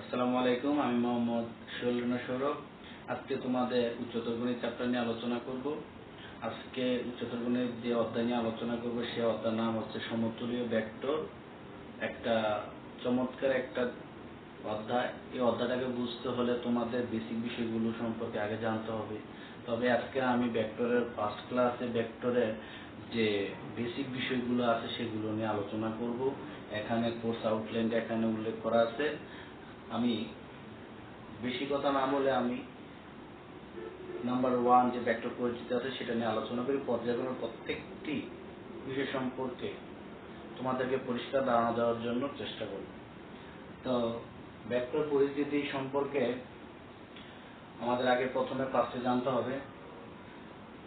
আসসালামু আলাইকুম, আমি মোহাম্মদ শৈলেন্দ্র সৌরভ। আজকে তোমাদের উচ্চতর গণিত চ্যাপ্টার নিয়ে আলোচনা করব। আজকে উচ্চতর গণিত যে অধ্যায় নিয়ে আলোচনা করব সে অধ্যায়ের নাম হচ্ছে সমতুল্য ভেক্টর। একটা চমৎকার একটা অধ্যায়। এই অধ্যায়টাকে বুঝতে হলে তোমাদের বেসিক বিষয়গুলো সম্পর্কে আগে জানতে হবে। তবে আজকে আমি ভেক্টরের ফার্স্ট ক্লাসে ভেক্টরের যে বেসিক বিষয়গুলো আছে সেগুলো নিয়ে আলোচনা করব। এখানে কোর্স আউটলাইনটা এখানে উল্লেখ করা আছে। আমি বেশি কথা না বলে আমি নাম্বার 1 যে ভেক্টর পরিচিতি আছে সেটা নিয়ে আলোচনা করি। পর্যায়ক্রমে প্রত্যেকটি বিষয় সম্পর্কে তোমাদেরকে পরিষ্কার ধারণা দেওয়ার জন্য চেষ্টা করব। তো ভেক্টর পরিচিতি সম্পর্কে আমাদের আগে প্রথমে ফার্স্টে জানতে হবে।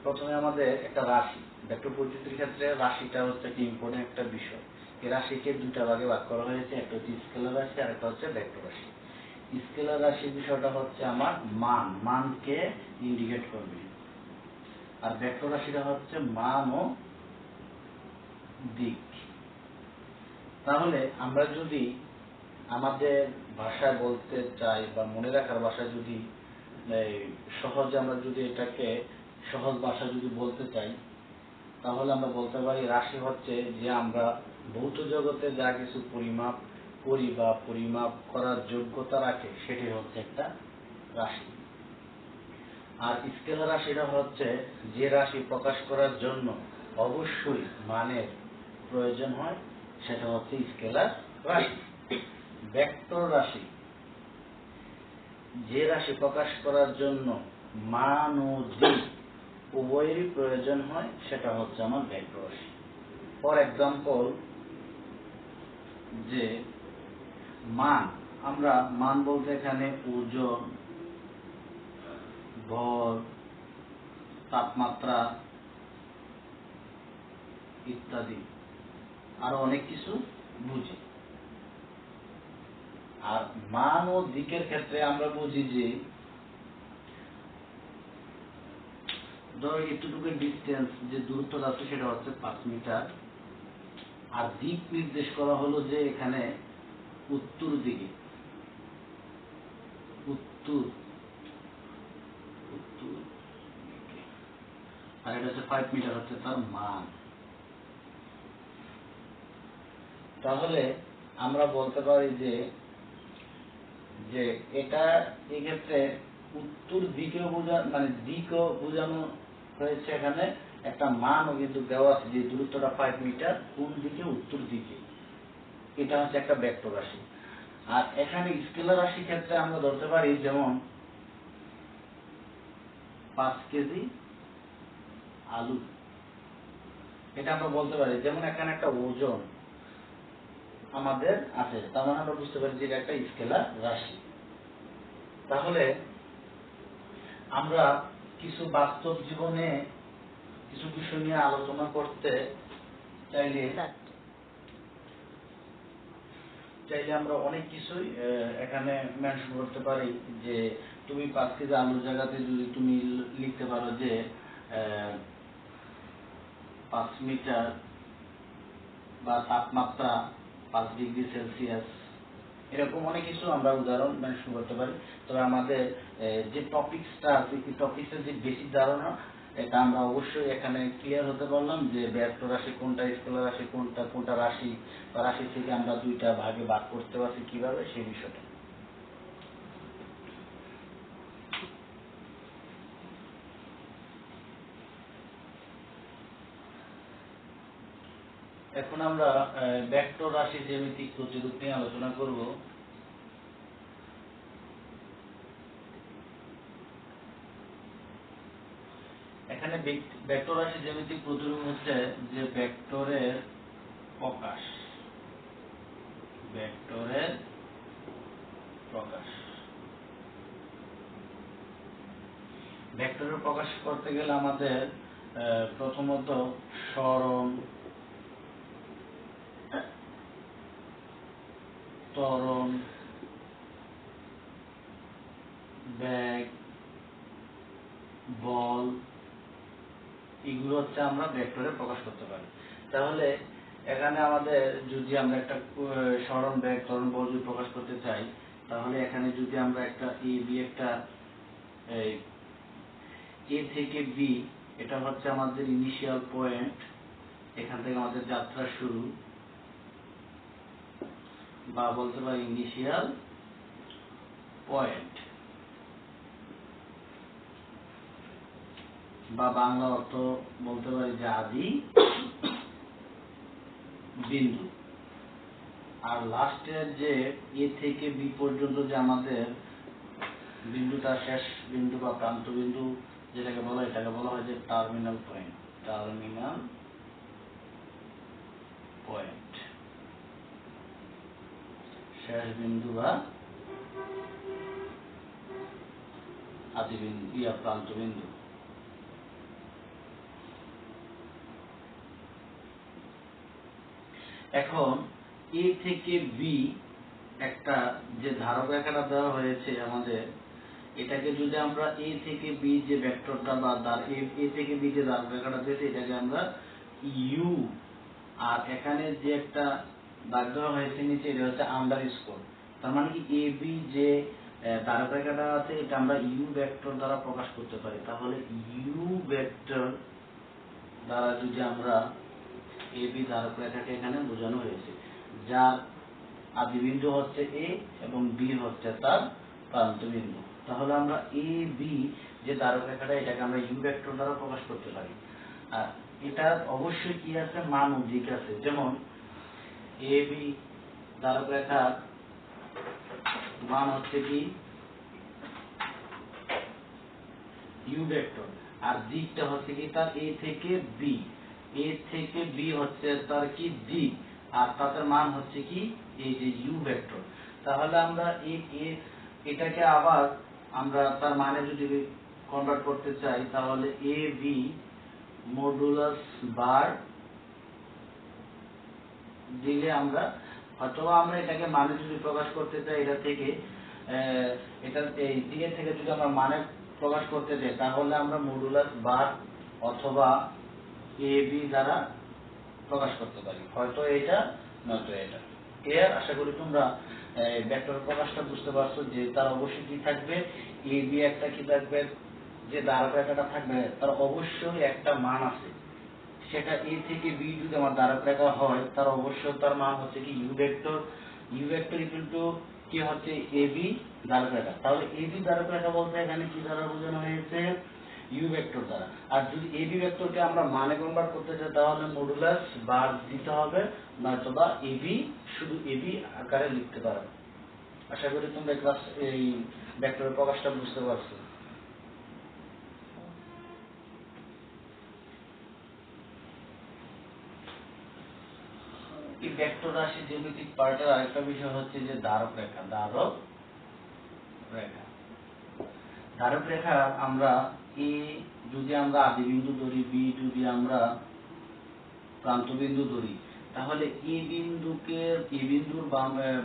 প্রথমে আমাদের একটা রাশি, ভেক্টর পরিচিতির ক্ষেত্রে রাশিটা হচ্ছে একটা ইম্পর্টেন্ট একটা বিষয়। এই রাশিকে দুটা ভাগে ভাগ করা হয়েছে, একটা হচ্ছে স্কেলার রাশি আর একটা হচ্ছে ভেক্টর রাশি। স্কেলার রাশির বিষয়টা হচ্ছে আমার মানকে ইন্ডিকেট করবে, আর ভেক্টর রাশিটা হচ্ছে মান ও দিক। তাহলে আমরা যদি আমাদের ভাষায় বলতে চাই বা মনে রাখার ভাষায় যদি সহজে আমরা যদি এটাকে সহজ ভাষা যদি বলতে চাই, তাহলে আমরা বলতে পারি রাশি হচ্ছে যে আমরা ভৌত জগতে যা কিছু পরিমাপ করি বা পরিমাপ করার যোগ্যতা রাখে সেটাই হচ্ছে একটা রাশি। আর স্কেলার রাশিটা হচ্ছে যে রাশি প্রকাশ করার জন্য অবশ্যই মানের প্রয়োজন হয়, সেটা হচ্ছে স্কেলার রাশি। ভেক্টর রাশি যে রাশি প্রকাশ করার জন্য মান ও দিক উভয়েরই প্রয়োজন হয়, সেটা হচ্ছে আমার ভেক্টর রাশি। ফর এক্সাম্পল, যে মান, আমরা মান বলতে এখানে ওজন, ভর, তাপমাত্রা ইত্যাদি আরো অনেক কিছু বুঝি। আর মান ও দিকের ক্ষেত্রে আমরা বুঝি যে ধরো এতটুকু ডিস্টেন্স, যে দূরত্বটা আছে সেটা হচ্ছে 5 মিটার। আর দিক নির্দেশ করা হলো যে এখানে উত্তর দিকে, উত্তর দিকে, আর এটা হচ্ছে 5 মিটার হচ্ছে তার মান। তাহলে আমরা বলতে পারি যে যে এটা এক্ষেত্রে উত্তর দিকেও মানে দিকও বোঝানো হয়েছে। এখানে একটা মানও কিন্তু দেওয়া আছে যে দূরত্বটা 5 মিটার, কোন দিকে, উত্তর দিকে। এটা হচ্ছে একটা ভেক্টর রাশি। আর এখানে স্কেলার রাশির ক্ষেত্রে আমরা ধরতে পারি যেমন 5 কেজি আলু, এটা আমরা বলতে পারি। যেমন এখানে একটা ওজন আমাদের আছে, তার মানে আমরা বুঝতে পারি যে এটা একটা স্কেলার রাশি। তাহলে আমরা কিছু বাস্তব জীবনে কিছু বিষয় নিয়ে আলোচনা করতে চাইলে আমরা অনেক কিছুই এখানে মেনশন করতে পারি। যে তুমি 5 কেজি আলুর জায়গাতে যদি তুমি লিখতে পারো যে 5 মিটার বা তাপমাত্রা 5 ডিগ্রি সেলসিয়াস, এরকম অনেক কিছু আমরা উদাহরণ মেনশন করতে পারি। তবে আমাদের যে টপিকসটা আছে, এই টপিকসের যে বেসিক ধারণা, এটা আমরা অবশ্যই এখানে ক্লিয়ার হতে পারলাম যে ভেক্টর রাশি কোনটা, স্কেলার রাশি কোনটা, কোনটা রাশি বা রাশি থেকে আমরা দুইটা ভাগে ভাগ করতে পারছি কিভাবে, সেই বিষয়টা। এখন আমরা ভেক্টর রাশি জ্যামিতিক প্রতিরূপ নিয়ে আলোচনা করব। এখানে ভেক্টর রাশি জ্যামিতিক প্রতিরূপ হচ্ছে যে ভেক্টরের প্রকাশ, ভেক্টরের প্রকাশ। ভেক্টরের প্রকাশ করতে গেলে আমাদের প্রথমত সরণ, ত্বরণ, বেগ, বল, এগুলো হচ্ছে আমরা ভেক্টরে প্রকাশ করতে পারি। তাহলে এখানে আমাদের যদি আমরা একটা সরণ, বেগ, ত্বরণ, বল যদি প্রকাশ করতে চাই, তাহলে এখানে যদি আমরা একটা এ বি একটা এ থেকে বি, এটা হচ্ছে আমাদের ইনিশিয়াল পয়েন্ট, এখান থেকে আমাদের যাত্রা শুরু, বা বলতে পারি ইনিশিয়াল পয়েন্ট, বা বাংলা অর্থ বলতে পারি যে আদি বিন্দু। আর লাস্টের যে এ থেকে বি পর্যন্ত যে আমাদের বিন্দুটা, শেষ বিন্দু বা প্রান্ত বিন্দু যেটাকে বলা হয়, এটাকে বলা হয় যে টার্মিনাল পয়েন্ট। টার্মিনাল পয়েন্ট, শেষ বিন্দু বা আদি বিন্দু, প্রান্ত বিন্দু। এখন এ থেকে বি একটা যে ধারক রেখাটা দেওয়া হয়েছে আমাদের, এটাকে যদি আমরা এ থেকে বি যে ভেক্টরটা বা এ থেকে বি যে ধারক রেখাটা দিয়েছে এটাকে আমরা ইউ, আর এখানে যে একটা দাগ দেওয়া হয়েছে নিচে এটা হচ্ছে আন্ডারস্কোর। তার মানে কি এ বি যে ধারক রেখাটা আছে এটা আমরা ইউ ভেক্টর দ্বারা প্রকাশ করতে পারি। তাহলে ইউ ভেক্টর দ্বারা যদি আমরা এ বি ধারক রেখাকে এখানে বোঝানো হয়েছে, যার আদি বিন্দু হচ্ছে এ এবং বি হচ্ছে তার প্রান্ত বিন্দু। তাহলে আমরা এ বি যে ধারক রেখাটা এটাকে আমরা ইউ ভেক্টর দ্বারা প্রকাশ করতে পারি। আর এটা অবশ্যই কি আছে, মান ও দিক আছে। যেমন এ বি ধারক রেখার মান হচ্ছে কি ইউ ভেক্টর, আর দিকটা হচ্ছে কি তার এ থেকে বি। এ থেকে বি হচ্ছে তার কি দিক, আর তাদের মান হচ্ছে কি এই যে ইউ ভেক্টর। তাহলে আমরা এটাকে আবার আমরা তার মানে যদি কনভার্ট করতে চাই, তাহলে এ বি মডুলাস বার দিলে আমরা, অথবা আমরা এটাকে মানে যদি প্রকাশ করতে চাই এটা থেকে, এটা এই দিকে থেকে যদি আমরা মানে প্রকাশ করতে চাই তাহলে আমরা মডুলাস বার অথবা এ বি দ্বারা প্রকাশ করতে পারি, হয়তো এটা নয়তো এটা। ক্লিয়ার? আশা করি তোমরা ভেক্টর প্রকাশটা বুঝতে পারছো যে তার অবশ্যই কি থাকবে, এ বি একটা কি থাকবে, যে ধারক রেখাটা থাকবে তার অবশ্যই একটা মান আছে। সেটা এ থেকে বি যদি আমার ধারক রেখা হয় তার অবশ্যই তার মান হচ্ছে কি U vector. U vector equal to কি হচ্ছে এ বি ধারক রেখা। তাহলে এ বি ধারক রেখা বলতে এখানে কি দ্বারা বোঝানো হয়েছে, ইউ ভেক্টর দ্বারা। আর যদি এ বি ভেক্টরকে আমরা মানে কনভার্ট করতে চাই তাহলে মডুলাস বার দিতে হবে, নয়তোবা এ বি শুধু এ বি আকারে লিখতে পারো। আশা করি তোমরা ক্লাস এই ভেক্টরের প্রকাশটা বুঝতে পারছো। এই ভেক্টর রাশি জ্যামিতিক পার্টের আরেকটা বিষয় হচ্ছে যে ধারক রেখা। ধারক রেখা, ধারক রেখা আমরা এ যদি আমরা আদি বিন্দু ধরি, বি যদি আমরা প্রান্ত বিন্দু ধরি, তাহলে এ বিন্দুর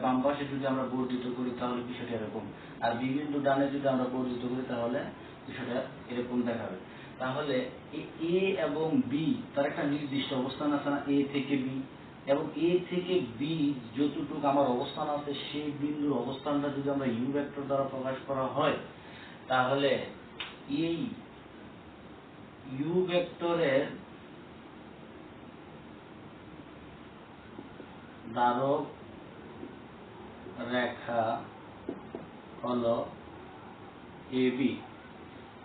বাম পাশে যদি আমরা বর্ধিত করি তাহলে বিষয়টা এরকম, আর বি বিন্দু ডানে যদি আমরা বর্ধিত করি তাহলে বিষয়টা এরকম দেখাবে। তাহলে এ এবং বি তার একটা নির্দিষ্ট অবস্থান আছে না, এ থেকে বি, এবং এ থেকে বি যতটুকু আমার অবস্থান আছে সেই বিন্দুর অবস্থানটা যদি আমরা ইউ ভেক্টর দ্বারা প্রকাশ করা হয়, তাহলে এই ইউ ভেক্টরের ধারক রেখা হলো এ বি।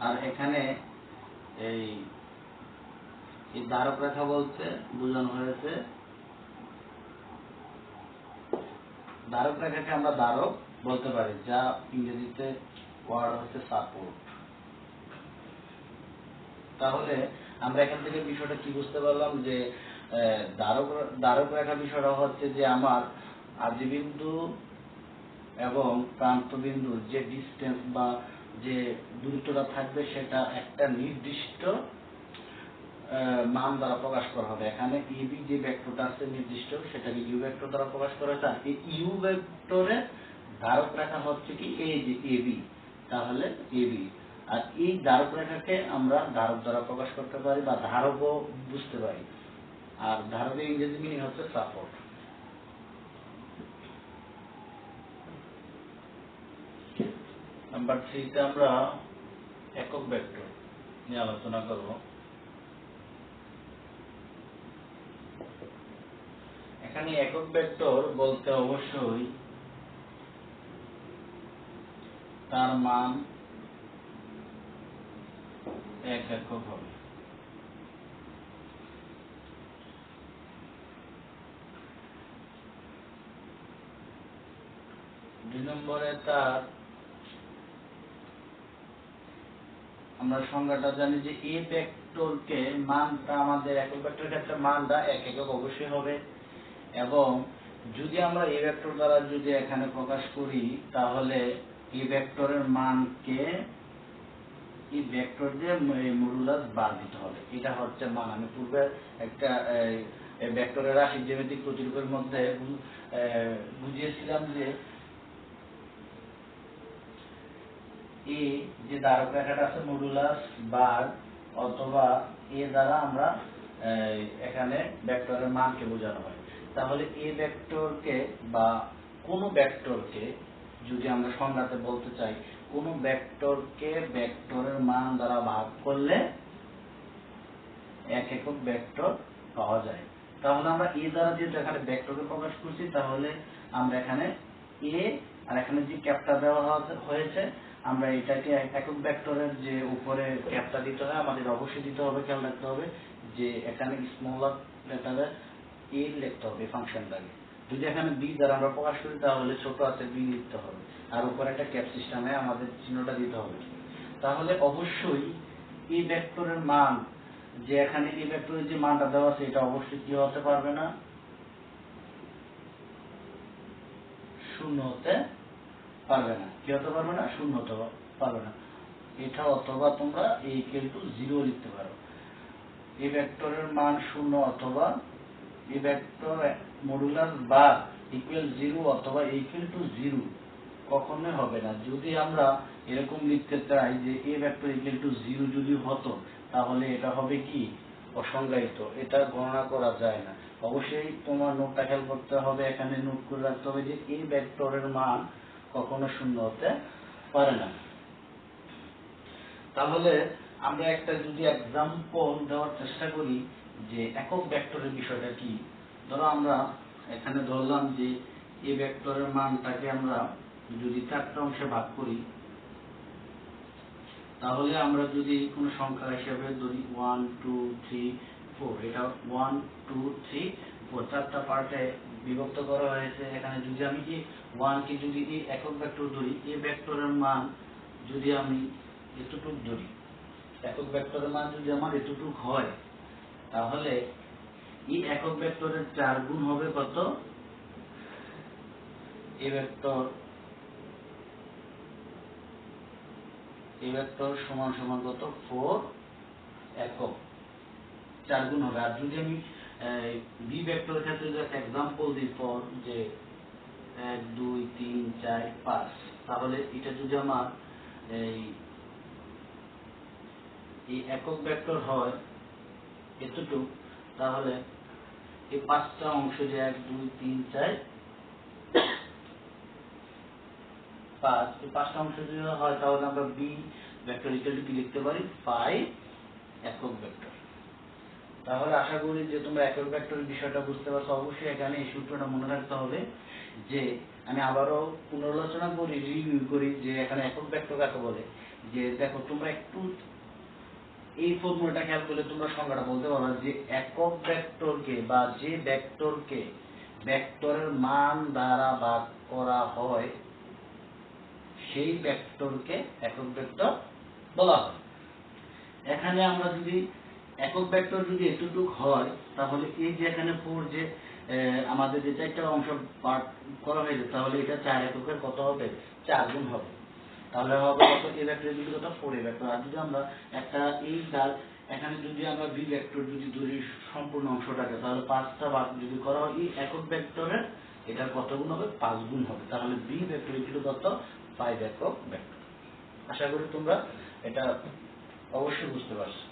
আর এখানে এই ধারক রেখা বলতে বোঝানো হয়েছে, ধারক রেখাকে আমরা ধারক বলতে পারি, যা ইংরেজিতে ওয়ার্ড হচ্ছে সাপোর্ট। তাহলে আমরা এখান থেকে বিষয়টা কি বুঝতে পারলাম যে ধারক রেখা বিষয়টা হচ্ছে যে আমার আদি বিন্দু এবং প্রান্ত বিন্দুর যে ডিসটেন্স বা যে দূরত্বটা থাকবে সেটা একটা নির্দিষ্ট মান দ্বারা প্রকাশ করা হবে। এখানে এ বি যে ভেক্টরটা আছে নির্দিষ্ট, সেটাকে ইউ ভেক্টর দ্বারা প্রকাশ করা হয়েছে। আর এই ইউ ভেক্টরের ধারক রেখা হচ্ছে কি এই যে এ বি, তাহলে এ বি। আর এই ধারক রেখাকে আমরা ধারক দ্বারা প্রকাশ করতে পারি বা ধারকও বুঝতে পারি। আর ধারকের ইংরেজি মিনিং হচ্ছে সাপোর্ট। নাম্বার 3 তে আমরা একক ভেক্টর নিয়ে আলোচনা করব। এখানে একক ভেক্টর বলতে অবশ্যই তার মান এক একক হবে। দুই নম্বরে তার আমরা সংজ্ঞাটা জানি যে এ ভেক্টরকে মানটা আমাদের একক ভেক্টরের ক্ষেত্রে মানটা এক একক অবশ্যই হবে, এবং যদি আমরা এ ভেক্টর দ্বারা যদি এখানে প্রকাশ করি তাহলে এই ভেক্টরের মানকে এই ভেক্টর দিয়ে মডুলাস বার দিতে হবে। এটা হচ্ছে মান। আমি পূর্বে একটা ভেক্টরের রাশি জ্যামিতিক প্রতিরূপের মধ্যে বুঝিয়েছিলাম যে এ যে দ্বারক রেখাটা আছে মডুলাস বার অথবা এ দ্বারা আমরা এখানে ভেক্টরের মানকে বোঝানো হয়। তাহলে এ ভেক্টরকে বা কোনো ভেক্টরকে যদি আমরা সংজ্ঞাতে বলতে চাই, কোন ভেক্টরকে ভেক্টরের মান দ্বারা ভাগ করলে এক একক ভেক্টর পাওয়া যায়। তাহলে আমরা এ দ্বারা যেহেতু এখানে ভেক্টরকে প্রকাশ করছি, তাহলে আমরা এখানে এ আর এখানে যে ক্যাপটা দেওয়া হয়েছে, আমরা এটাকে একক ভেক্টরের যে উপরে ক্যাপটা দিতে হয় আমাদের অবশ্যই দিতে হবে। খেয়াল রাখতে হবে যে এখানে স্মল লেটারে এ লিখতে হবে ফাংশনটাকে। যদি এখানে বি দ্বারা আমরা প্রকাশ করি তাহলে ছোট আছে বি লিখতে হবে, আর উপরে একটা ক্যাপ সিস্টেমে আমাদের চিহ্নটা দিতে হবে। তাহলে অবশ্যই এই ভেক্টরের মান যে এখানে এই ভেক্টরের যে মানটা দেওয়া আছে এটা অবশ্যই কি হতে পারবে না, শূন্য হতে পারবে না। কি হতে পারবে না? শূন্য হতে পারবে না। এটা অথবা তোমরা a = 0 লিখতে পারো। এই ভেক্টরের মান শূন্য অথবা এই ভেক্টর মডুলাস বার ইকুয়াল 0 অথবা a = 0 কখনোই হবে না। যদি আমরা এরকম লিখতে চাই যে a ভেক্টর = 0 যদি হতো, তাহলে এটা হবে কি? অসংজ্ঞায়িত। এটা গণনা করা যায় না। অবশ্যই তোমার নোটটা খেয়াল করতে হবে, এখানে নোট করে রাখতে হবে যে এই ভেক্টরের মান কখনো শূন্য হতে পারে না। তাহলে আমরা একটা যদি एग्जांपल দেওয়ার চেষ্টা করি যে একক ভেক্টরের বিষয়টা কি। ধরো আমরা এখানে ধরলাম যে এই ভেক্টরের মানটাকে আমরা যদি চারটা অংশে ভাগ করি, তাহলে আমরা যদি কোনো সংখ্যা হিসেবে ধরি 1 2 3 4, এটা 1 2 3 4 চারটা পার্টে বিভক্ত করা হয়েছে। এখানে যদি আমি এই 1 কে যদি এই একক ভেক্টর ধরি, এই ভেক্টরের মান যদি আমি এতটুকু ধরি, একক ভেক্টরের মান যদি আমার এতটুকু হয়, তাহলে এই একক ভেক্টরের 4 গুণ হবে কত? এই ভেক্টর সমান সমান কত? 4 একক, 4 গুণ হবে। আর যদি আমি বি ভেক্টরের ক্ষেত্রে যদি একটা एग्जांपल দিই ফর যে 1 2 3 4 5, তাহলে এটা যদি আমার এই একক ভেক্টর হয় এতটুকু, তাহলে এই পাঁচটা অংশ যে 1 2 3 4 5, এই পাঁচটা অংশ যদি হয় তাহলে আমরা বি ভেক্টর ইকুয়াল টু কি লিখতে পারি? 5 একক ভেক্টর। তাহলে আশা করি যে তোমরা একক ভেক্টরের বিষয়টা বুঝতে পারছো। অবশ্যই এখানে এই সূত্রটা মনে রাখতে হবে যে আমি আবারও পুনরালোচনা করি, রিভিউ করি যে এখানে একক ভেক্টর কাকে বলে। যে দেখো তোমরা একটু এই ফর্মুলাটা খেয়াল করলে তোমরা সংজ্ঞাটা বলতে পারো যে একক ভেক্টরকে বা যে ভেক্টরকে ভেক্টরের মান দ্বারা ভাগ করা হয় সেই ভেক্টরকে একক ভেক্টর বলা হয়। এখানে আমরা যদি একক ভেক্টর যদি এতটুকু হয়, তাহলে এই যে এখানে 4 যে আমাদের যে চারটা অংশ পার্ট করা হয়েছে, তাহলে এটা 4 এককের কত হবে? 4 গুণ হবে। তাহলে হবে কত? এই ভেক্টরের যদি কত? 4 ভেক্টর। আর যদি আমরা একটা এই তার এখানে যদি আমরা বি ভেক্টর যদি ধরি সম্পূর্ণ অংশটাকে, তাহলে 5টা ভাগ যদি করা হয় এই একক ভেক্টরের, এটার কত গুণ হবে? 5 গুণ হবে। তাহলে বি ভেক্টর কত? 5 একক ভেক্টর। আশা করি তোমরা এটা অবশ্যই বুঝতে পারছো।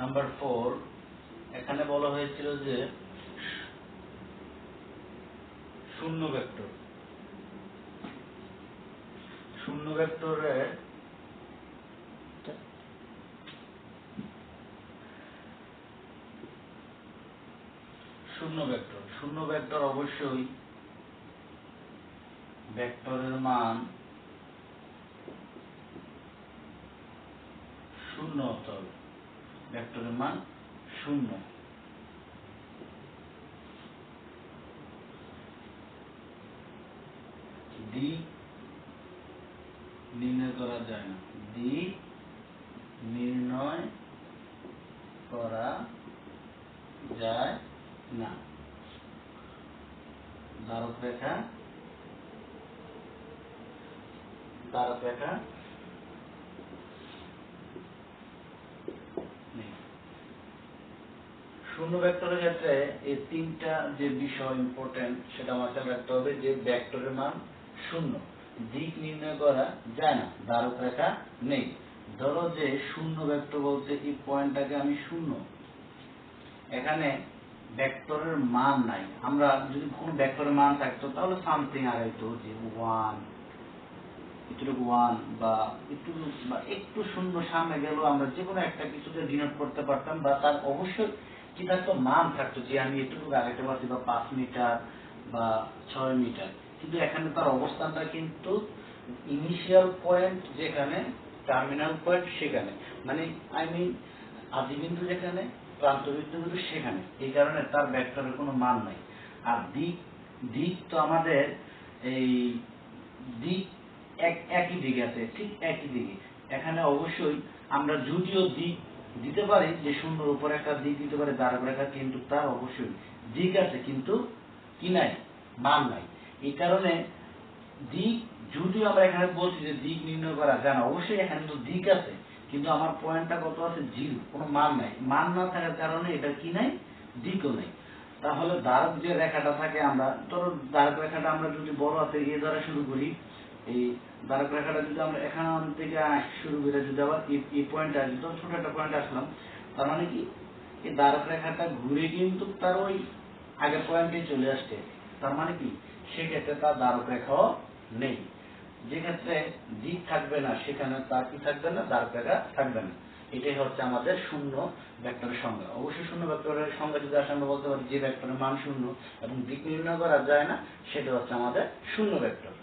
নাম্বার 4, এখানে বলা হয়েছিল যে শূন্য ভেক্টর। শূন্য ভেক্টরে শূন্য ভেক্টর অবশ্যই ভেক্টরের মান শূন্য হতে হবে। ভেক্টরের মান শূন্য। দিক নির্ণয় করা যায় না। দিক নির্ণয় করা যায় না। ধারক রেখা শূন্য ভেক্টরের ক্ষেত্রে এই তিনটা যে বিষয় ইম্পর্টেন্ট সেটা আমাকে রাখতে হবে, যে ভেক্টরের মান শূন্য, দিক নির্ণয় করা যায় না, ধারক রেখা নেই। ধরো যে শূন্য ভেক্টর বলতে এই পয়েন্টটাকে আমি শূন্য, এখানে ভেক্টরের মান নাই। আমরা যদি কোনো ভেক্টরের মান থাকতো তাহলে সামথিং আগাইতো, যে 1 বা একটু শূন্য সামনে গেল, আমরা যে কোনো একটা কিছুতে ডিনোট করতে পারতাম, বা তার অবশ্যই কি থাকতো, মান থাকতো, যে আমি এটুকু আগাইতে পারছি, বা 5 মিটার বা 6 মিটার। কিন্তু এখানে তার অবস্থানটা কিন্তু ইনিশিয়াল পয়েন্ট যেখানে, টার্মিনাল পয়েন্ট সেখানে, মানে আদিবিন্দু যেখানে, প্রান্তবিন্দু সেখানে। এই কারণে তার ভেক্টরের কোনো মান নাই। আর দিক তো আমাদের এই দিক একই দিকে আছে, ঠিক একই দিকে। এখানে অবশ্যই আমরা যদিও দিক দিতে পারি, যে শূন্যর উপর একটা দিক দিতে পারি ধারক রেখা, কিন্তু তার অবশ্যই দিক আছে, কিন্তু কি নাই, মান নাই। এই কারণে দিক, যদিও আমরা এখানে বলছি যে দিক নির্ণয় করা যায় না, অবশ্যই এখানে তো দিক আছে, কিন্তু আমার পয়েন্টটা কত আছে, 0, কোনো মান নাই। মান না থাকার কারণে এটা কি নাই, দিকও নেই। তাহলে ধারক যে রেখাটা থাকে, আমরা ধরো ধারক রেখাটা আমরা যদি বড় হাতে এ দ্বারা শুরু করি, এই ধারক রেখাটা যদি আমরা এখান থেকে শুরু করে যদি আবার এই পয়েন্টে আসি, তো ছোট একটা পয়েন্ট আসলাম, তার মানে কি এই ধারক রেখাটা ঘুরে কিন্তু তার ওই আগের পয়েন্টে চলে আসছে। তার মানে কি, সেক্ষেত্রে তার ধারক রেখাও নেই। যে ক্ষেত্রে দিক থাকবে না, সেখানে তার কি থাকবে না, ধারক রেখা থাকবে না। এটাই হচ্ছে আমাদের শূন্য ভেক্টরের সংজ্ঞা। অবশ্যই শূন্য ভেক্টরের সংজ্ঞা যদি আসে, আমরা বলতে পারি যে ভেক্টরের মান শূন্য এবং দিক নির্ণয় করা যায় না, সেটা হচ্ছে আমাদের শূন্য ভেক্টর।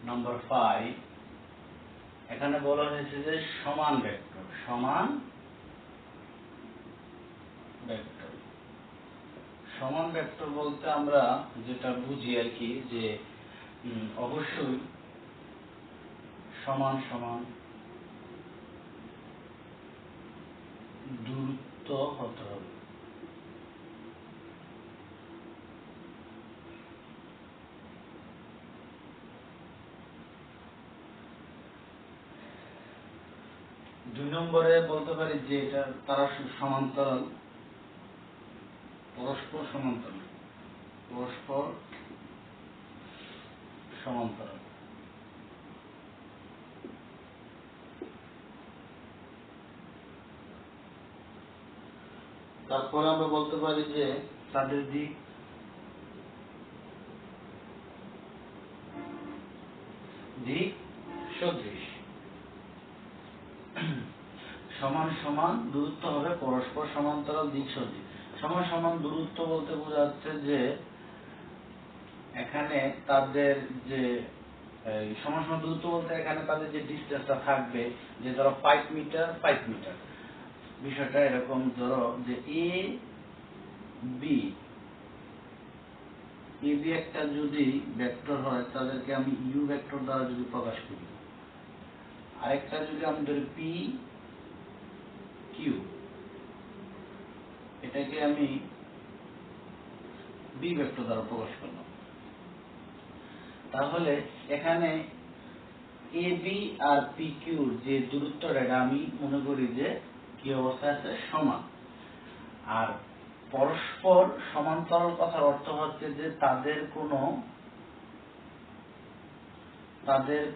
নম্বর 5, এখানে বলা হয়েছে যে সমান ভেক্টর। সমান ভেক্টর বলতে আমরা যেটা বুঝি আর কি, যে অবশ্যই সমান সমান দূরত্ব হতে হবে। দুই নম্বরে বলতে পারি যে এটা তারা সমান্তরাল, পরস্পর সমান্তরাল। তারপরে আমরা বলতে পারি যে তাদের দিক সদৃশ। সমান সমান দূরত্ব হবে পরস্পর সমান্তরাল, দিক সদৃশ। সমান সমান দূরত্ব বলতে বোঝাচ্ছে যে এখানে তাদের যে সমান সমান দূরত্ব বলতে এখানে তাদের যে ডিসটেন্সটা থাকবে, যে ধরো 5 মিটার 5 মিটার, বিষয়টা এরকম। ধরো যে এ বি একটা যদি ভেক্টর হয়, তাদেরকে আমি ইউ ভেক্টর দ্বারা যদি প্রকাশ করি, আরেকটা যদি আমি ধরি পি কিউ, এটাকে আমি বি ভেক্টর দ্বারা প্রকাশ করলাম। তাহলে এখানে এ বি আর পি কিউর যে দূরত্বটা, এটা আমি মনে করি যে কি অবস্থা আছে, সমান। আর পরস্পর সমান্তরাল কথার অর্থ হচ্ছে যে তাদের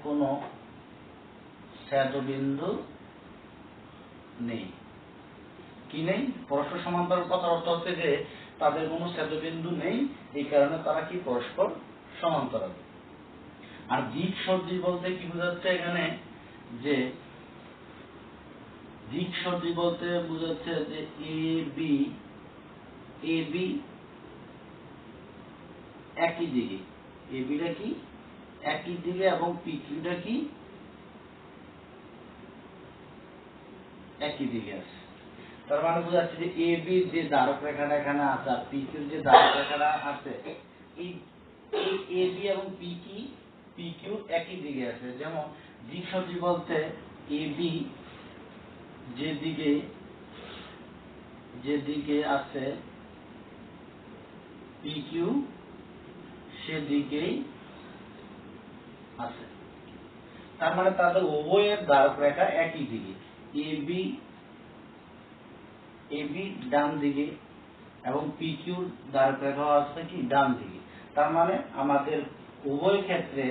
কোনো ছেদবিন্দু নেই। কি নেই? পরস্পর সমান্তরাল কথার অর্থ হচ্ছে যে তাদের কোনো ছেদবিন্দু নেই, এই কারণে তারা কি পরস্পর সমান্তরাল। আর দিক সদৃশ বলতে কি বোঝাচ্ছে এখানে? যে দিক সদৃশ বলতে বোঝাচ্ছে যে এ বি একই দিকে, এ বিটা কি একই দিকে এবং পি কিউটা কি একই দিকে আছে। তার মানে বোঝাচ্ছে যে এ বি যে দ্বারক রেখাটা এখানে আছে আর পি কিউ যে দ্বারক রেখাটা আছে, এই এ বি এবং পি কিউ একই দিকে আছে। যেমন দিক সদৃশ বলতে এ বি যেদিকে আছে পি কিউ সেদিকেই আছে। তার মানে তাদের উভয়ের দ্বারক রেখা একই দিকে, এ বি ডান দিকে এবং পি কিউর দ্বারক রেখা আছে কি ডান দিকে। তার মানে আমাদের উভয় ক্ষেত্রে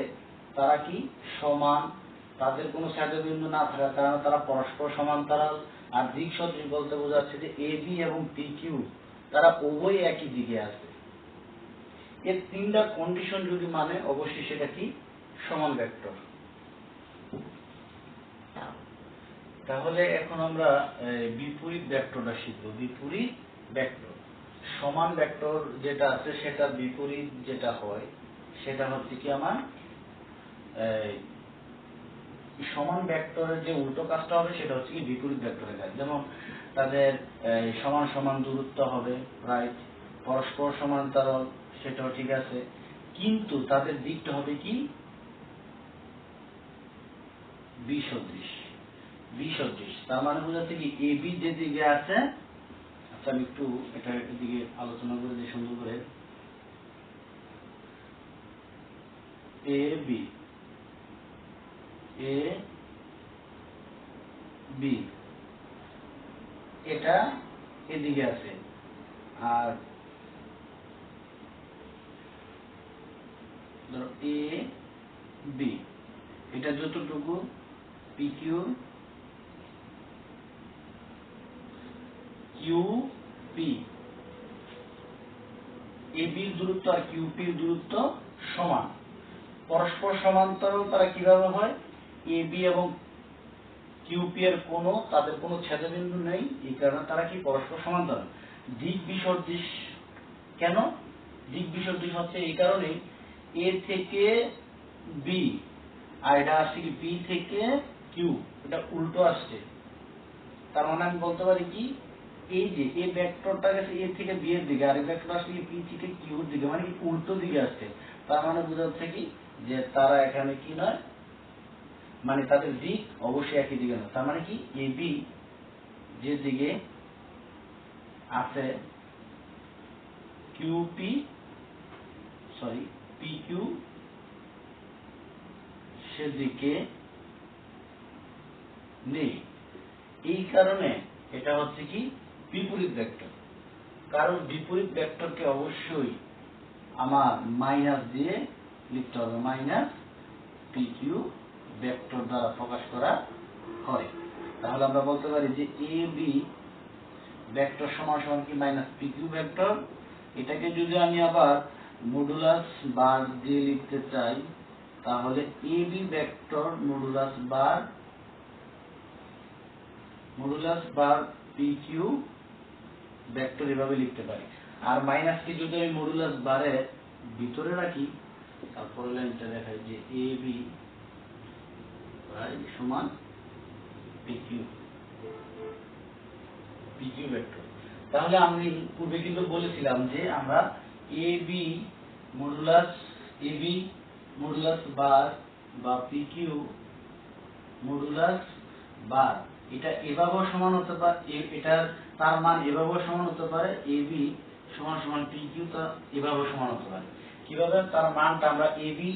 তারা কি সমান, তাদের কোনো ছেদবিন্দু না থাকার কারণে তারা পরস্পর সমান্তরাল। আর দিক সদৃশ বলতে বোঝাচ্ছে যে এ বি এবং পি কিউ তারা উভয় একই দিকে আছে। এর তিনটা কন্ডিশন যদি মানে অবশ্যই সেটা কি সমান ভেক্টর। তাহলে এখন আমরা বিপরীত ভেক্টরটা শিখব। বিপরীত ভেক্টর, সমান ভেক্টর যেটা আছে সেটা বিপরীত যেটা হয় সেটা হচ্ছে কি আমার সমান ভেক্টরের যে উল্টো কাজটা হবে সেটা হচ্ছে কি বিপরীত ভেক্টরের কাজ। যেমন তাদের সমান সমান দূরত্ব হবে, রাইট, পরস্পর সমান্তরাল, সেটাও ঠিক আছে, কিন্তু তাদের দিকটা হবে কি বিসদৃশ। তার মানে বোঝাচ্ছে কি এ বি যেদিকে আছে, আচ্ছা আমি একটু এটা দিকে আলোচনা করে দিই সুন্দর করে। এ বি এটা এদিকে আছে, আর ধরো এ বি এটা যতটুকু পি কিউ পি, এ বির দূরত্ব আর কিউ পির দূরত্ব সমান, পরস্পর সমান্তরাল। তারা কিভাবে হয়? এ বি এবং কিউপি এর তাদের কোনো ছেদবিন্দু নেই, এই কারণে তারা কি পরস্পর সমান্তরাল। দিক বিসদৃশ কেন? দিক বিসদৃশ হচ্ছে এই কারণেই এ থেকে বি আর এটা আসছে কি পি থেকে কিউ, এটা উল্টো আসছে। তার মানে আমি বলতে পারি কি এই যে এ ভেক্টরটা গেছে এ থেকে বি এর দিকে, আর এই ভেক্টর আসছে কি পি থেকে কিউ এর দিকে, মানে কি উল্টো দিকে আসছে। তার মানে বোঝাচ্ছে কি যে তারা এখানে কি নয়, মানে তাদের দিক অবশ্যই একই দিকে নয়। তার মানে কি এ বি যে দিকে আছে পি কিউ সেদিকে নেই। এই কারণে এটা হচ্ছে কি বিপরীত ভেক্টর। কারণ বিপরীত ভেক্টরকে অবশ্যই আমার মাইনাস দিয়ে লিখতে হবে, মাইনাস পি কিউ ভেক্টর দ্বারা প্রকাশ করা হয়। তাহলে আমরা বলতে পারি যে এ বি ভেক্টর সমান সমান কি মাইনাস পি কিউ ভেক্টর। এটাকে যদি আমি আবার মডুলাস বার দিয়ে লিখতে চাই, তাহলে A B vector modulus bar P Q vector এভাবে লিখতে পারি। আর মাইনাস কি যদি আমি মডুলাস বারে ভিতরে রাখি, তারপরে লাইনটা দেখাই যে এ বি সমান পি কিউ ভেক্টর। তাহলে আমি পূর্বে কিন্তু বলেছিলাম যে আমরা এ বি মডুলাস বার বা পি কিউ মডুলাস বার এটা এভাবেও সমান হতে পারে, এটার তার মান এভাবেও সমান হতে পারে, এ বি সমান সমান পি কিউ তা এভাবেও সমান হতে পারে। কিভাবে? তার মানটা আমরা এ বি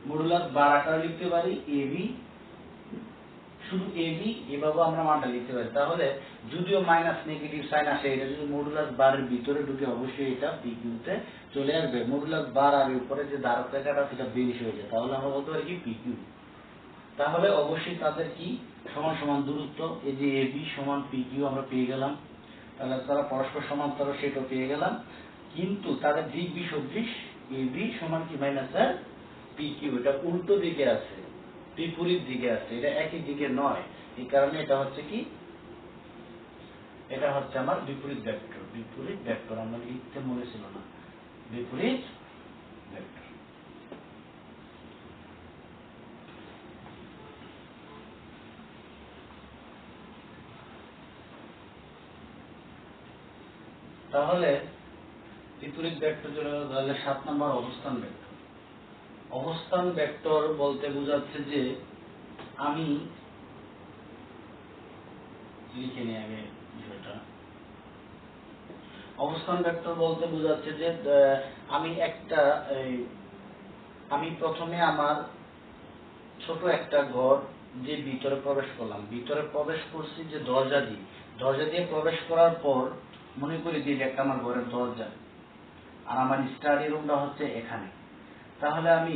মডুলাস বার আকারে লিখতে পারি, এ বি শুধু এ বি এভাবে আমরা মানটা লিখতে পারি। তাহলে যদিও মাইনাস নেগেটিভ সাইন আসে, এটা যদি মডুলাস বারের ভিতরে ঢুকে অবশ্যই এটা পি কিউতে চলে আসবে। মডুলাস বার আর উপরে যে ধারক রেখাটা সেটা বেশি হয়ে যায়, তাহলে আমরা বলতে পারি কি পি কিউ। তাহলে অবশ্যই তাদের কি সমান সমান দূরত্ব, এই যে এবি সমান পি কিউ আমরা পেয়ে গেলাম, তাহলে তারা পরস্পর সমান্তরাল সেটাও পেয়ে গেলাম, কিন্তু তাদের দিক বিসদৃশ, এবি সমান কি মাইনাস আর পি কিউ, এটা উল্টো দিকে আছে, বিপরীত দিকে আছে, এটা একই দিকে নয়, এই কারণে এটা হচ্ছে কি, এটা হচ্ছে আমার বিপরীত ভেক্টর। বিপরীত ভেক্টর আমরা লিখতে মনে ছিল না, বিপরীত ভেক্টর। তাহলে বিপরীত ভেক্টর চলে গেল। তাহলে 7 নম্বর অবস্থান ভেক্টর। অবস্থান ভেক্টর বলতে বোঝাচ্ছে যে আমি লিখে নিই আগে বিষয়টা। অবস্থান ভেক্টর বলতে বোঝাচ্ছে যে আমি প্রথমে আমার ছোট একটা ঘর যে ভিতরে প্রবেশ করলাম, ভিতরে প্রবেশ করছি যে দরজা দিয়ে প্রবেশ করার পর মনে করি যে এটা আমার ঘরের দরজা, আর আমার স্টাডি রুমটা হচ্ছে এখানে। তাহলে আমি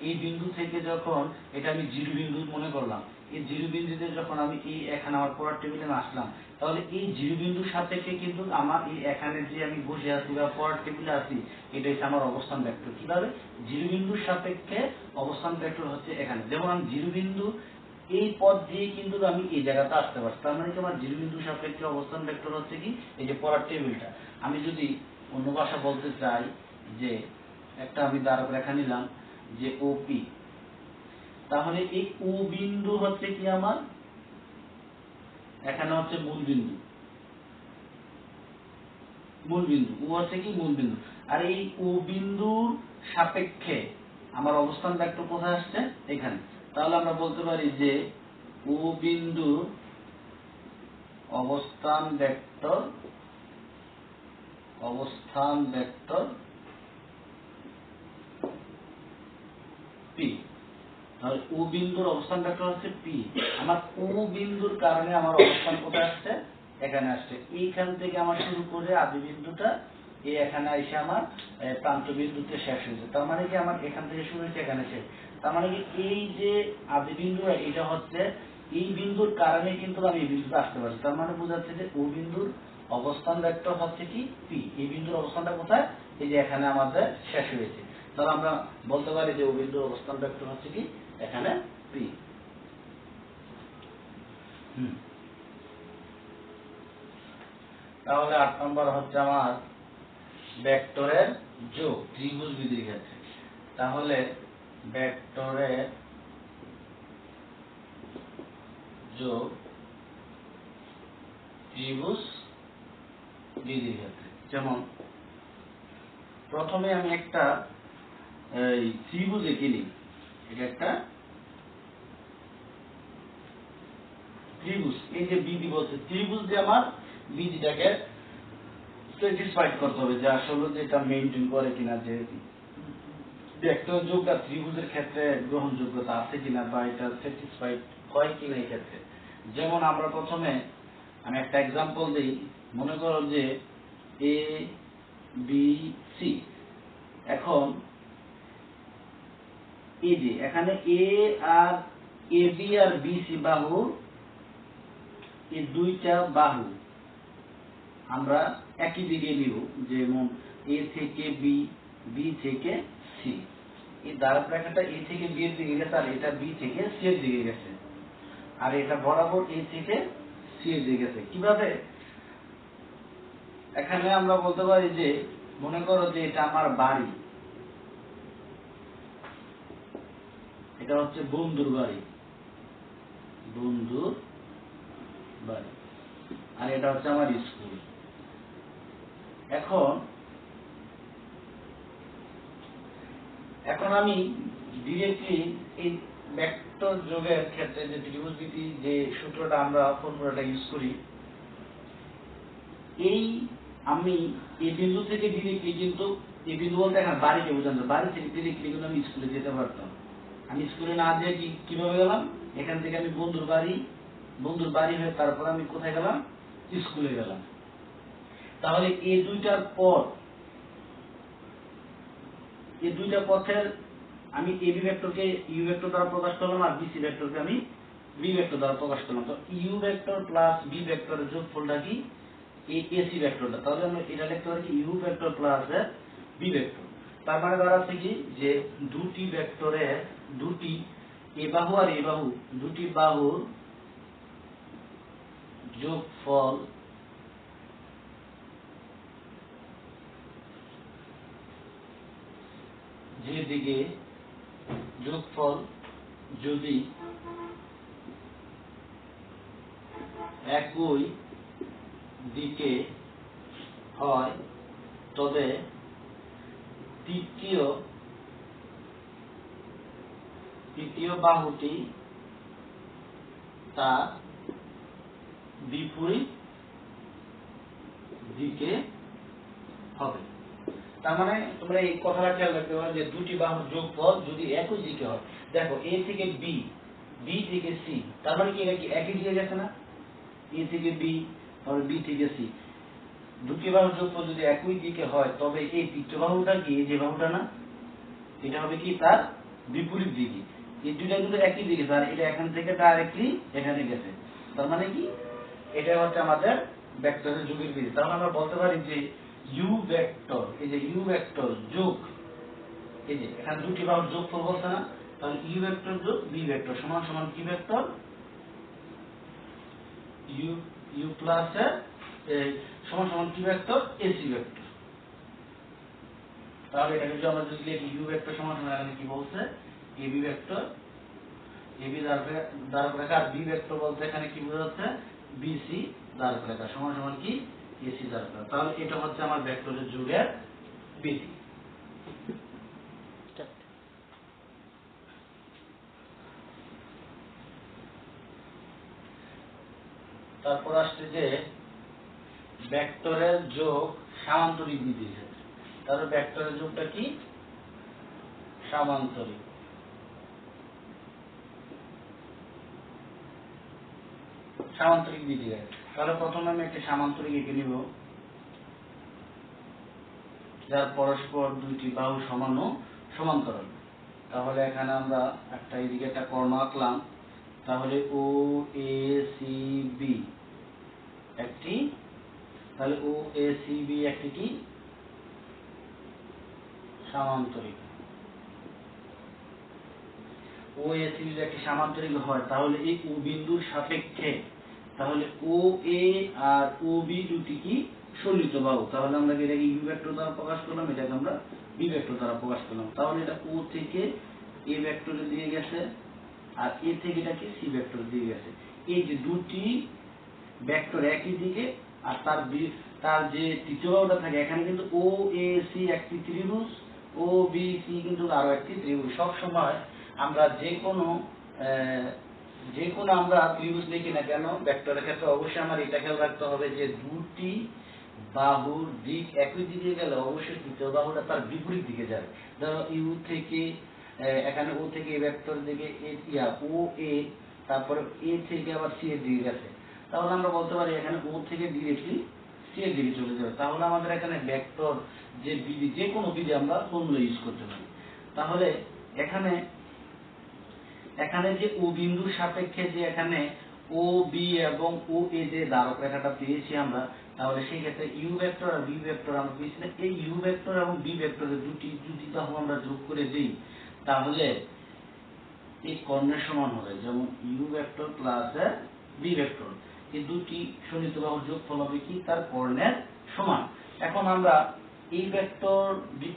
এই বিন্দু থেকে যখন এটা আমি জিরো বিন্দু মনে করলাম, এই জিরো বিন্দুতে যখন আমি এই এখানে আমার পড়ার টেবিলে আসলাম, তাহলে এই জিরো বিন্দুর সাপেক্ষে কিন্তু আমার এই এখানে যে আমি বসে আছি বা পড়ার টেবিলে আছি, এটা হচ্ছে আমার অবস্থান ভেক্টর। কিভাবে? জিরো বিন্দুর সাপেক্ষে অবস্থান ভেক্টর হচ্ছে এখানে। যেমন আমি জিরো বিন্দু এই পথ দিয়ে কিন্তু আমি এই জায়গাতে আসতে পারছি, তার মানে কি আমার জিরো বিন্দুর সাপেক্ষে অবস্থান ভেক্টর হচ্ছে কি এই যে পড়ার টেবিলটা। আমি যদি অন্য ভাষা বলতে চাই যে একটা আমি দ্বারক রেখা নিলাম যে ওপি, তাহলে এই ও বিন্দু হচ্ছে কি আমার এখানে হচ্ছে মূল বিন্দু, ও হচ্ছে কি মূল বিন্দু। আর এই ও বিন্দুর সাপেক্ষে আমার অবস্থান ভেক্টর কোথায় আসছে? এখানে। তাহলে আমরা বলতে পারি যে ও বিন্দু অবস্থান ভেক্টর পি। তাহলে ও বিন্দুর অবস্থান ভেক্টর হচ্ছে পি। আমার ও বিন্দুর কারণে আমার অবস্থান কোথায় আসছে? এখানে আসছে। এইখান থেকে আমার শুরু করে আদি বিন্দুটা এই এখানে এসে আমার প্রান্ত বিন্দুতে শেষ হয়েছে। তার মানে কি আমার এখান থেকে শুরু হয়েছে এখানে শেষ। তার মানে কি এই যে আদি বিন্দু, এটা হচ্ছে এই বিন্দুর কারণে কিন্তু আমি এই বিন্দুতে আসতে পারছি। তার মানে বোঝাচ্ছে যে ও বিন্দুর অবস্থান ভেক্টর হচ্ছে কি পি। এই বিন্দুর অবস্থানটা কোথায়? এই যে এখানে আমাদের শেষ হয়েছে। তাহলে আমরা বলতে পারি যে ও বিন্দুর অবস্থান ভেক্টর হচ্ছে কি এখানে পি। তাহলে 8 নম্বর হচ্ছে আমার ভেক্টরের যোগ ত্রিভুজ বিধির ক্ষেত্রে। তাহলে ভেক্টরের যোগ ত্রিভুজ বিধির ক্ষেত্রে, যেমন প্রথমে আমি একটা ত্রিভুজ এঁকে নিই। এটা একটা ত্রিভুজ, এই যে বিধি বলছে ত্রিভুজ যে আমার বিধিটাকে স্যাটিসফাইড করতে হবে যে আসলে যেটা মেইনটেইন করে কিনা, যে ভেক্টর যোগটা ত্রিভুজের ক্ষেত্রে গ্রহণযোগ্যতা আছে কিনা বা এটা স্যাটিসফাইড হয় কিনা এই ক্ষেত্রে। যেমন আমরা প্রথমে আমি একটা এক্সাম্পল দিই। মনে করো যে এ বি সি। এখন এই যে এখানে A B R B C বাহু, এই দুইটা বাহু আমরা একই দিকে নিব, যেমন এ থেকে বি, বি থেকে সি। এই দ্বারক রেখাটা এ থেকে বি এর দিকে গেছে, আর এটা বি থেকে সি এর দিকে গেছে, আর এটা বরাবর এ থেকে সি এর দিকে গেছে। কিভাবে? এখানে আমরা বলতে পারি যে মনে করো যে এটা আমার বাড়ি, এটা হচ্ছে বন্ধুর বাড়ি, আর এটা হচ্ছে আমার স্কুল। এখন আমি ডিরেক্টলি এই ভেক্টর যোগের ক্ষেত্রে যে ত্রিভুজ বিধি যে সূত্রটা আমরা ফর্মুলাটা ইউজ করি, আমি এই বিন্দু থেকে ডিরেক্টলি, কিন্তু এই বিন্দু বলতে এখানে বাড়িকে বোঝানো, বাড়ি থেকে ডিরেক্টলি কিন্তু আমি স্কুলে যেতে পারতাম। আমি স্কুলে না যেয়ে কিভাবে গেলাম? এখান থেকে আমি বন্ধুর বাড়ি হয়ে তারপর আমি কোথায় গেলাম? স্কুলে গেলাম। তাহলে এই দুইটা পথের আমি এবি ভেক্টরকে ইউ ভেক্টর দ্বারা প্রকাশ করলাম আর বিসি ভেক্টরকে আমি বি ভেক্টর দ্বারা প্রকাশ করলাম। তো ইউ ভেক্টর প্লাস বি ভেক্টরের যোগফলটা কি এই এসি ভেক্টরটা, তাহলে আমরা এটা লিখতে পারি U vector plus B vector. তার মানে দাঁড়াচ্ছে কি যে দুটি ভেক্টরের দুটি এ বাহু আর এ বাহু দুটি বাহুর যোগফল যেদিকে যোগফল যদি একই দিকে হয় তবে তৃতীয় বাহুটি তার বিপরীত দিকে হবে। তার মানে তোমরা এই কথাটা খেয়াল রাখতে পারো যে দুটি বাহুর যোগফল যদি একই দিকে হয়, দেখো এ থেকে বি, বি থেকে সি, তার মানে কি এটা কি একই দিকে গেছে না? এ থেকে বি আর বি থেকে সি, দুটি বাহুর যোগফল যদি একই দিকে হয় তবে এই তৃতীয় বাহুটা কি এই যে বাহুটা না, এটা হবে কি তার বিপরীত দিকে। এই দুইটা কিন্তু একই দিকে, তার এটা এখান থেকে ডাইরেক্টলি এখানে গেছে, তার মানে কি এটা হচ্ছে আমাদের ভেক্টরের যোগের বিধি। তাহলে আমরা বলতে পারি যে ইউ ভেক্টর, এই যে ইউ ভেক্টর যোগ এই যে এখানে দুটি বাহুর যোগফল বলছে না, তাহলে ইউ ভেক্টর যোগ বি ভেক্টর সমান সমান কি ভেক্টর ইউ ইউ প্লাস সমান সমান কি ভেক্টর এসি ভেক্টর। তাহলে এটাকে যদি আমরা যদি লিখি ইউ ভেক্টর সমান সমান এখানে কি বলছে এবি ভেক্টর, এবি দ্বারা রেখা, আর বি ভেক্টর বলতে এখানে কি বোঝাচ্ছে বিসি দ্বারা রেখা সমান সমান কি এসি দ্বারা রেখা। তাহলে এটা হচ্ছে আমার ভেক্টরের যোগের বিধি। তারপর আসছে যে ভেক্টরের যোগ সামান্তরিক বিধি। তাহলে ভেক্টরের যোগটা কি সামান্তরিক। সামান্তরিক বিধি। তাহলে প্রথমে আমি একটা সামান্তরিক এঁকে নিব যার পরস্পর দুইটি বাহু সমান ও সমান্তরাল। তাহলে এখানে আমরা একটা এদিকে একটা কর্ণ আঁকলাম, তাহলে ও এ সি বি একটি, তাহলে ও এ সি বি একটি কি সামান্তরিক। ও এ সি বি একটি সামান্তরিক হয় তাহলে এই ও বিন্দুর সাপেক্ষে তাহলে ও এ আর ও বি দুটি কি সলিত বাহু। তাহলে আমরা এটাকে ইউ ভেক্টর দ্বারা প্রকাশ করলাম, এটাকে আমরা বি ভেক্টর দ্বারা প্রকাশ করলাম। তাহলে এটা ও থেকে এ ভেক্টরে দিয়ে গেছে আর এ থেকে এটাকে সি ভেক্টর দিয়ে গেছে। এই যে দুটি ভেক্টর একই দিকে আর তার যে তৃতীয় বাহুটা থাকে এখানে কিন্তু ও এ সি একটি ত্রিভুজ, ও বি সি কিন্তু আরো একটি ত্রিভুজ। সব সময় আমরা যে কোনো আমরা ত্রিভুজ লিখি না কেন ভেক্টরের ক্ষেত্রে অবশ্যই আমার এটা খেয়াল রাখতে হবে যে দুটি বাহুর দিক একই দিকে গেলে অবশ্যই তৃতীয় বাহুটা তার বিপরীত দিকে যাবে। ধরো ইউ থেকে এখানে ও থেকে এ ভেক্টর দিকে ও এ, তারপরে এ থেকে আবার সি এর দিকে গেছে, তাহলে আমরা বলতে পারি এখানে ও থেকে ডিরেক্টলি সি এর দিকে চলে যাবে। তাহলে আমাদের এখানে ভেক্টর যে বিধি, যে কোনো বিধি আমরা ফর্মুলা ইউজ করতে পারি। তাহলে এখানে যে ও বিন্দুর সাপেক্ষে যে এখানে ও বি এবং ও এ যে দ্বারক রেখাটা পেয়েছি আমরা, তাহলে সেই ক্ষেত্রে ইউ ভেক্টর আর বি ভেক্টর আমরা পেয়েছিলাম। এই ইউ ভেক্টর এবং বি ভেক্টরের দুটি যদি বাহু আমরা যোগ করে দিই তাহলে এই কর্ণের সমান হবে, যেমন U vector plus B vector, এই দুটি সলিত বাহুর যোগফল হবে কি তার কর্ণের সমান। এখন আমরা এই ভেক্টর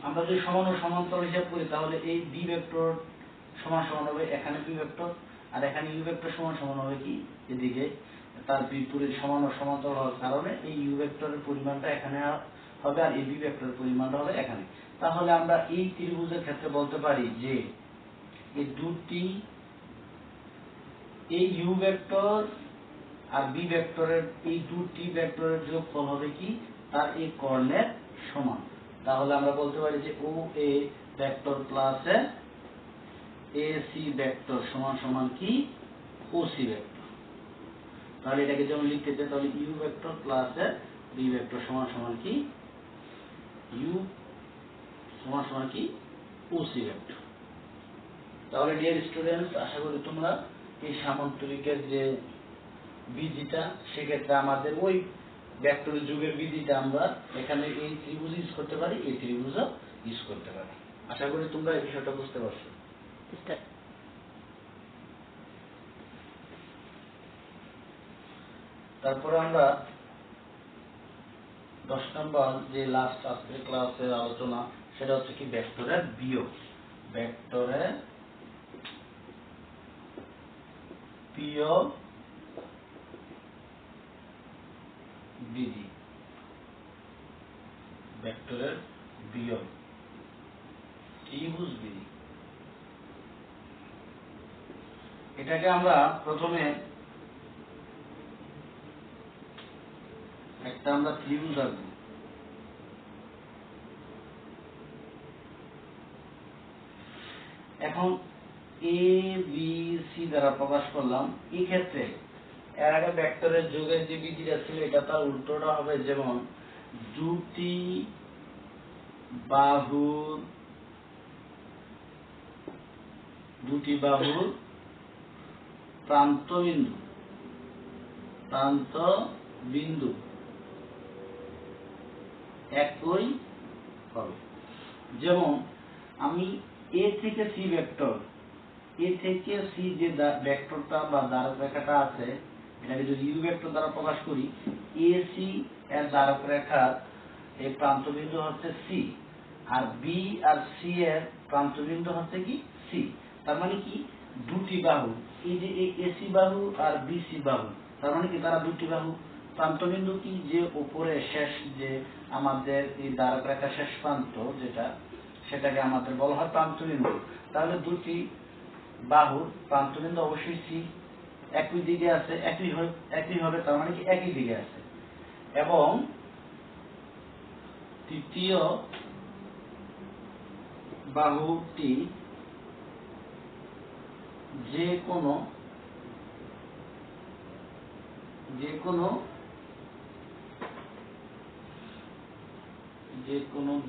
আমরা যদি সমান ও সমান্তরাল হিসাব করি তাহলে এই বি ভেক্টর সমান সমান হবে এখানে বি ভেক্টর, আর এখানে ইউ ভেক্টর সমান সমান হবে কি এদিকে তার বিপরীত সমান ও সমান্তরাল হওয়ার কারণে এই ইউ ভেক্টরের পরিমাণটা এখানে হবে আর এই বি ভেক্টরের পরিমাণটা হবে এখানে। তাহলে আমরা এই ত্রিভুজের ক্ষেত্রে বলতে পারি যে এই ইউ ভেক্টর আর বি ভেক্টরের এই দুটি ভেক্টরের যোগফল হবে কি তার এই কর্ণের সমান। তাহলে আমরা বলতে পারি যে ও A vector plus A C vector সমান সমান কি ও সি ভেক্টর। তাহলে এটাকে যেমন লিখতে চাই তাহলে U vector plus B vector সমান সমান কি ইউ সমান সমান কি ও সি ভেক্টর। তাহলে ডিয়ার স্টুডেন্টস, আশা করি তোমরা এই সামান্তরিকের যে বিধিটা, সেক্ষেত্রে আমাদের ওই ভেক্টরের যুগের বিধিটা আমরা এখানে এই ত্রিভুজ ইউজ করতে পারি, এই ত্রিভুজও ইউজ করতে পারি। আশা করি তোমরা এই বিষয়টা বুঝতে পারছো। তারপরে আমরা 10 নম্বর যে লাস্ট আজকের ক্লাসের আলোচনা, সেটা হচ্ছে কি ভেক্টরের বিয়োগ। ভেক্টরের বিয়োগ বিধি, ভেক্টরের বিয়োগ ত্রিভুজ বিধি। এটাকে আমরা প্রথমে একটা আমরা ত্রিভুজ আঁকবো। এখন এ বি সি দ্বারা প্রকাশ করলাম। এই ক্ষেত্রে এর আগে ভেক্টরের যোগের যে বিধিটা ছিল, এটা তার উল্টোটা হবে। যেমন দুটি বাহুর প্রান্ত বিন্দু একই হবে। যেমন আমি এ থেকে সি ভেক্টর, এ থেকে সি যে ভেক্টরটা বা দ্বারক রেখাটা আছে, এটাকে যদি ইউ ভেক্টর দ্বারা প্রকাশ করি, এ সি এর দ্বারক রেখার এই প্রান্তবিন্দু হচ্ছে সি, আর বি আর সি এর প্রান্তবিন্দু হচ্ছে কি সি। তার মানে কি দুটি বাহু, এই যে এসি বাহু আর বিসি বাহু, তার মানে কি তারা দুটি বাহু। প্রান্তবিন্দু কি, যে উপরে শেষ যে আমাদের এই দ্বারক রেখার শেষ প্রান্ত যেটা, সেটাকে আমাদের বলা হয় প্রান্তবিন্দু। তাহলে দুটি বাহুর প্রান্তবিন্দু অবশ্যই সি, একই দিকে আছে, একই হবে, তার মানে কি একই দিকে আছে। এবং তৃতীয় বাহুটি যে কোনো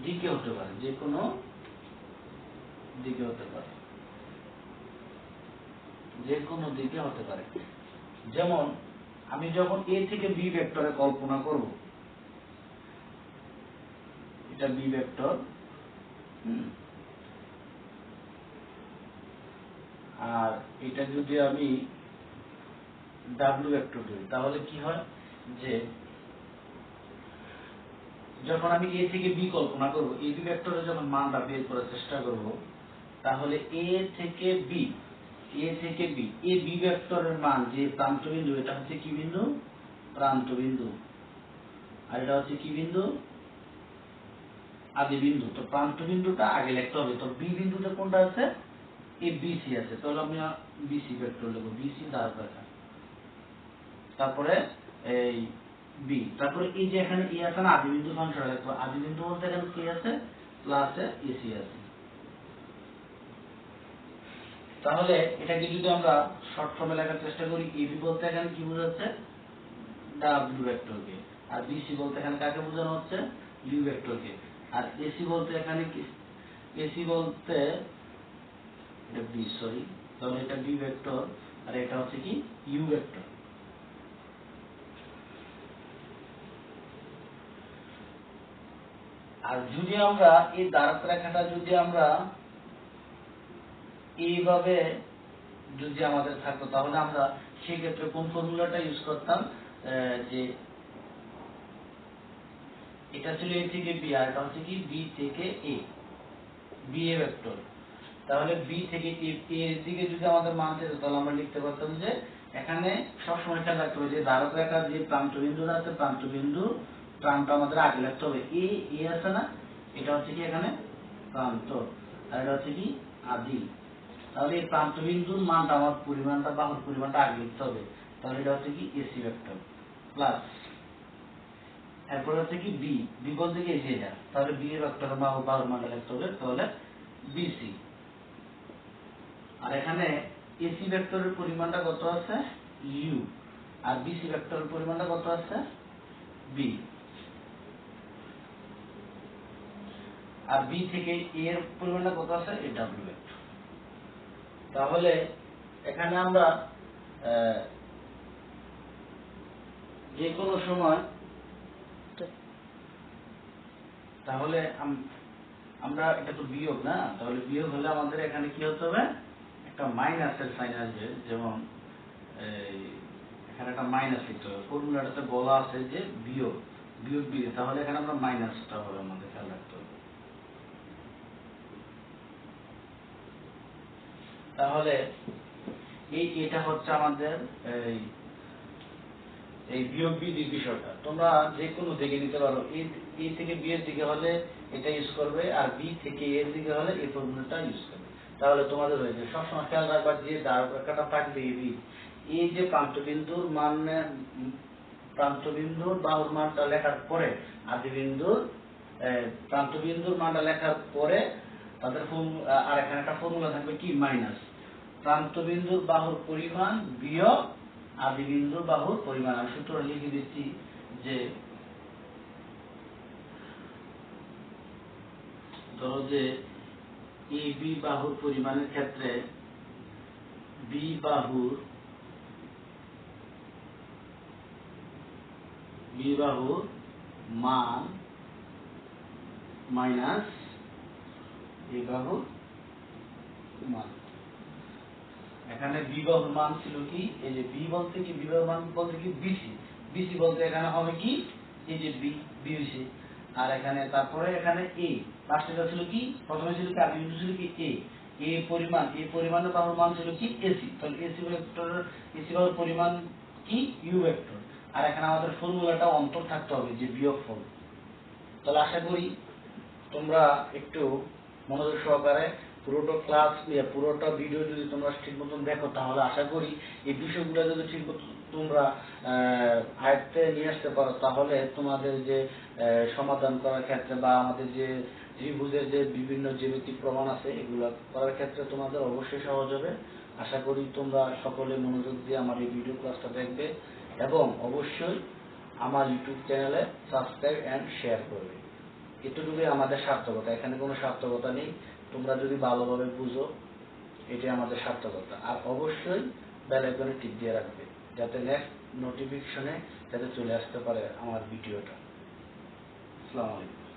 দিকে হতে পারে, যেমন আমি যখন এ থেকে বি ভেক্টরে কল্পনা করব, এটা বি ভেক্টর, আর এটা যদি আমি ডাব্লিউ ভেক্টর ধরি, তাহলে কি হয় যে যখন আমি এ থেকে বি কল্পনা করব, এ বি ভেক্টরে যখন মানটা বের করার চেষ্টা করব, তাহলে এ থেকে বি এ বি ভেক্টরের মান যে প্রান্তবিন্দু, এটা হচ্ছে কি বিন্দু, প্রান্তবিন্দু, আর এটা হচ্ছে কি বিন্দু, আদি বিন্দু। তো প্রান্তবিন্দুটা আগে লিখতে হবে। তো বি বিন্দুতে কোনটা আছে, এ বি সি আছে, তাহলে আমি বিসি ভেক্টর লিখব, বিসি দ্বারক রেখা, তারপরে এই বি, তারপরে এই যে এখানে এ আছে না, আদি বিন্দু সংখ্যা লিখবো। আদি বিন্দু বলতে এখানে কি আছে, প্লাসে এসি আছে। তাহলে এটাকে যদি আমরা শর্ট ফর্মে লেখার চেষ্টা করি, এবি বলতে এখানে কি বোঝাচ্ছে, ডাব্লিউ ভেক্টরকে, আর বিসি বলতে এখানে কাকে বোঝানো হচ্ছে, ইউ ভেক্টরকে, আর এসি বলতে এখানে কি, এসি বলতে এটা বি, সরি, তাহলে এটা বি ভেক্টর, আর এটা হচ্ছে কি ইউ ভেক্টর। আর যদি আমরা এই দ্বারক রেখাটা যদি আমরা এইভাবে যদি আমাদের থাকতো, তাহলে আমরা সেই ক্ষেত্রে কোন ফর্মুলাটা ইউজ করতাম, যে এটা ছিল এ থেকে বি, আর এটা হচ্ছে কি বি থেকে এ, বি এ ভেক্টর। তাহলে বি থেকে এ এর দিকে যদি আমাদের মান যেত, তাহলে আমরা লিখতে পারতাম যে এখানে সবসময় খেয়াল রাখতে হবে যে দ্বারক রেখার যে প্রান্তবিন্দুটা আছে, প্রান্তবিন্দু প্রান্ত আমাদের আগে লিখতে হবে। এ আছে না, এটা হচ্ছে কি এখানে প্রান্ত, আর এটা হচ্ছে কি আদি। তাহলে এই প্রান্তবিন্দুর মানটা, আমার পরিমাণটা, বাহুর পরিমাণটা আগে লিখতে হবে। তাহলে এটা হচ্ছে কি এসি ভেক্টর, প্লাস এরপর হচ্ছে কি বি, বি বলতে কি এটা, তাহলে বি এর ভেক্টর বাহুর মানটা লিখতে হবে, তাহলে বিসি। আর এখানে এসি ভেক্টরের পরিমাণটা কত আছে, ইউ, আর বিসি ভেক্টরের পরিমাণটা কত আছে, বি। আর বি থেকে এ এর পরিমাণটা কত আছে, এ ডাব্লিউ ভেক্টর। তাহলে এখানে আমরা যে কোনো সময় তাহলে আমরা এটা তো বিয়োগ না, তাহলে বিয়োগ হলে আমাদের এখানে কি হতে হবে, একটা মাইনাসের সাইন আসবে। যেমন এখানে একটা মাইনাস লিখতে হবে, ফর্মুলাটাতে বলা আছে যে বিয়োগ বিয়োগ বিয়োগ, তাহলে এখানে আমরা মাইনাসটা হবে আমাদের খেয়াল রাখতে হবে। তাহলে এটা হচ্ছে আমাদের এই বিয়োগ বিধির বিষয়টা। তোমরা যে কোনো দিকে নিতে পারো, এ থেকে বি এর দিকে হলে এটা ইউজ করবে, আর বি থেকে এ এর দিকে হলে এই ফর্মুলাটা ইউজ করবে। তাহলে তোমাদের হয়ে যাবে। সবসময় খেয়াল রাখবা যে দ্বারকাটা থাকবে এবি, এই যে প্রান্তবিন্দুর বাহুর মানটা লেখার পরে প্রান্তবিন্দুর মানটা লেখার পরে তাদের আর এখানে একটা ফর্মুলা থাকবে কি, মাইনাস প্রান্তবিন্দুর বাহুর পরিমাণ বিয়োগ আদিবিন্দুর বাহুর পরিমাণ। আমি সূত্র লিখে দিচ্ছি যে ধরো যে বি বাহুর পরিমাণের ক্ষেত্রে বি বাহুর মান মাইনাস এ বাহুর মান। এখানে বি বাহুর মান ছিল কি, এই যে বি বলতে কি, বি বাহুর মান বলতে কি বিসি, বিসি বলতে এখানে হবে কি এই যে বি বিসি, আর এখানে তারপরে এখানে এ লাস্টেটা ছিল কি, প্রথমে ছিল কি আদিবিন্দু ছিল কি এ পরিমাণ, এই পরিমাণের বাহুর মান ছিল কি এসি, তাহলে এসি বাহুর পরিমাণ কি ইউ ভেক্টর, আর এখানে আমাদের ফর্মুলাটা অন্তর থাকতে হবে যে বিয়োগফল। তাহলে আশা করি তোমরা একটু মনোযোগ সহকারে পুরোটা ক্লাস পুরোটা ভিডিও যদি তোমরা ঠিক মতন দেখো, তাহলে আশা করি এই বিষয়গুলো যদি ঠিক মতো তোমরা আয়ত্তে নিয়ে আসতে পারো, তাহলে তোমাদের যে সমাধান করার ক্ষেত্রে বা আমাদের যে ত্রিভুজের যে বিভিন্ন জ্যামিতিক প্রমাণ আছে এগুলো করার ক্ষেত্রে তোমাদের অবশ্যই সহজ হবে। আশা করি তোমরা সকলে মনোযোগ দিয়ে আমার এই ভিডিও ক্লাসটা দেখবে এবং অবশ্যই আমার ইউটিউব চ্যানেলে সাবস্ক্রাইব এন্ড শেয়ার করবে। এতটুকুই আমাদের সার্থকতা, এখানে কোনো সার্থকতা নেই। তোমরা যদি ভালোভাবে বুঝো এটাই আমাদের সার্থকতা। আর অবশ্যই বেল আইকনে টিপ দিয়ে রাখবে যাতে নেক্সট নোটিফিকেশনে যাতে চলে আসতে পারে আমার ভিডিওটা। আসসালামু আলাইকুম।